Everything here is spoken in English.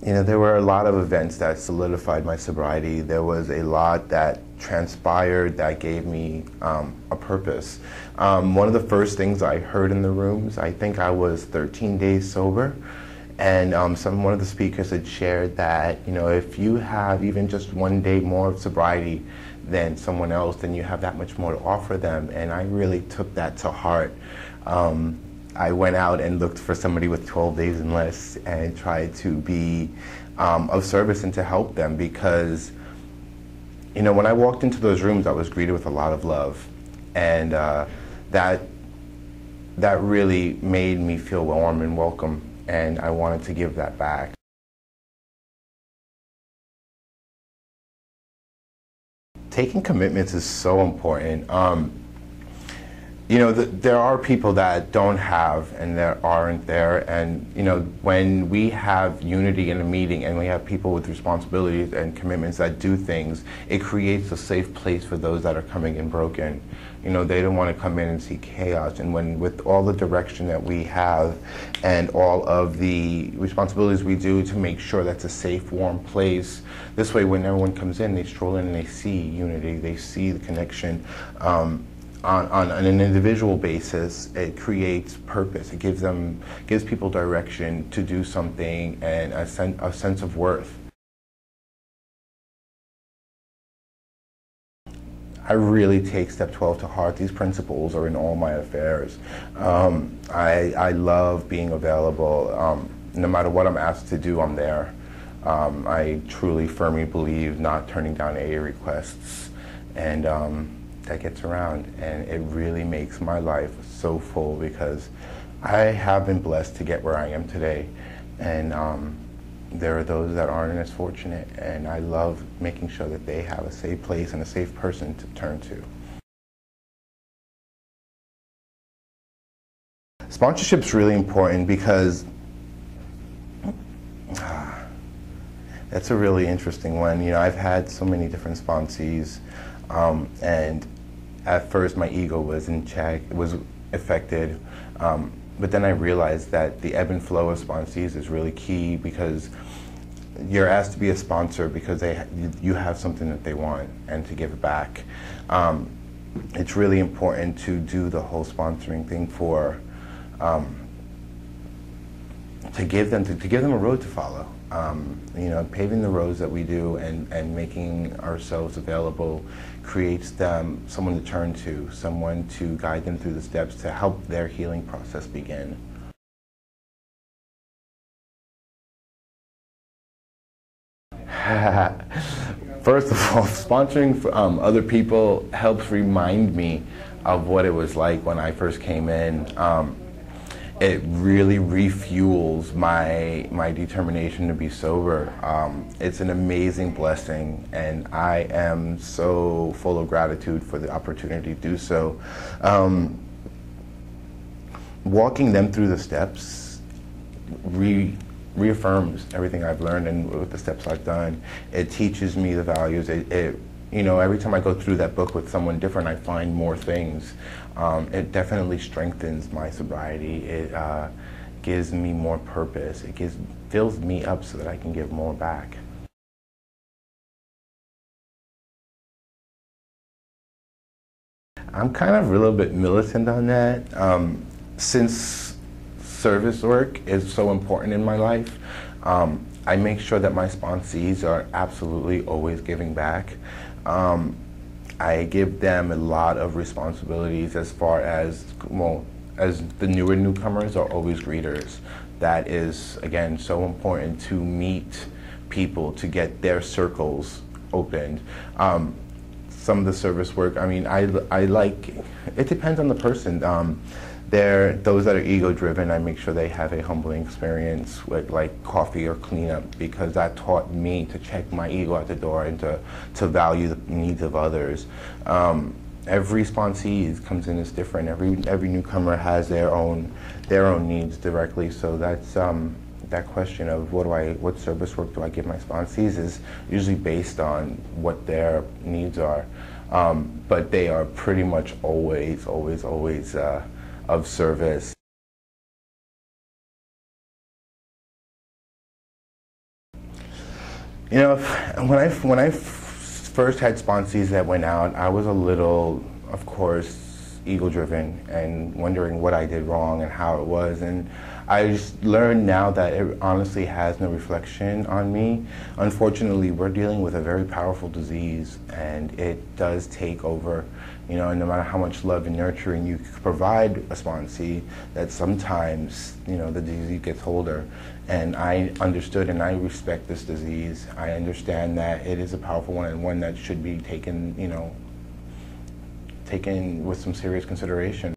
You know, there were a lot of events that solidified my sobriety. There was a lot that transpired that gave me a purpose. One of the first things I heard in the rooms, I think I was 13 days sober, and one of the speakers had shared that, you know, if you have even just 1 day more of sobriety than someone else, then you have that much more to offer them, and I really took that to heart. I went out and looked for somebody with 12 days and less and tried to be of service and to help them, because, you know, when I walked into those rooms, I was greeted with a lot of love, and that really made me feel warm and welcome, and I wanted to give that back. Taking commitments is so important. You know, there are people that don't have and that aren't there, and, you know, when we have unity in a meeting and we have people with responsibilities and commitments that do things, it creates a safe place for those that are coming in broken. You know, they don't want to come in and see chaos, and with all the direction that we have and all of the responsibilities we do to make sure that's a safe, warm place, this way when everyone comes in, they stroll in and they see unity, they see the connection. On an individual basis, it creates purpose. It gives people direction to do something and a sense of worth. I really take Step 12 to heart. These principles are in all my affairs. I love being available. No matter what I'm asked to do, I'm there. I truly, firmly believe not turning down AA requests, and that gets around, and it really makes my life so full, because I have been blessed to get where I am today, and there are those that aren't as fortunate, and I love making sure that they have a safe place and a safe person to turn to. Sponsorship's really important because that's a really interesting one. You know, I've had so many different sponsees, and at first my ego was in check, was affected, but then I realized that the ebb and flow of sponsees is really key, because you're asked to be a sponsor because you have something that they want and to give it back. It's really important to do the whole sponsoring thing for to give them a road to follow. You know, paving the roads that we do and making ourselves available creates them someone to turn to, someone to guide them through the steps to help their healing process begin. First of all, sponsoring other people helps remind me of what it was like when I first came in. It really refuels my determination to be sober. It's an amazing blessing, and I am so full of gratitude for the opportunity to do so. Walking them through the steps reaffirms everything I've learned and with the steps I've done. It teaches me the values. You know, every time I go through that book with someone different, I find more things. It definitely strengthens my sobriety. It gives me more purpose. It fills me up so that I can give more back. I'm kind of a little bit militant on that. Since service work is so important in my life, I make sure that my sponsees are absolutely always giving back. I give them a lot of responsibilities as far as, well, as the newer newcomers are always greeters. That is, again, so important to meet people, to get their circles opened. Some of the service work, I mean, I like, it depends on the person. Those that are ego-driven, I make sure they have a humbling experience with like coffee or cleanup, because that taught me to check my ego at the door and to value the needs of others. Every sponsee comes in as different. Every newcomer has their own needs directly. So that's that question of what service work do I give my sponsees is usually based on what their needs are. But they are pretty much always of service. You know, when I first had sponsees that went out, I was a little, of course, ego-driven and wondering what I did wrong and how it was. And I just learned now that it honestly has no reflection on me. Unfortunately, we're dealing with a very powerful disease, and it does take over. You know, and no matter how much love and nurturing you provide a sponsee, that sometimes, you know, the disease gets holder. And I understood and I respect this disease. I understand that it is a powerful one and one that should be taken, you know, taken with some serious consideration.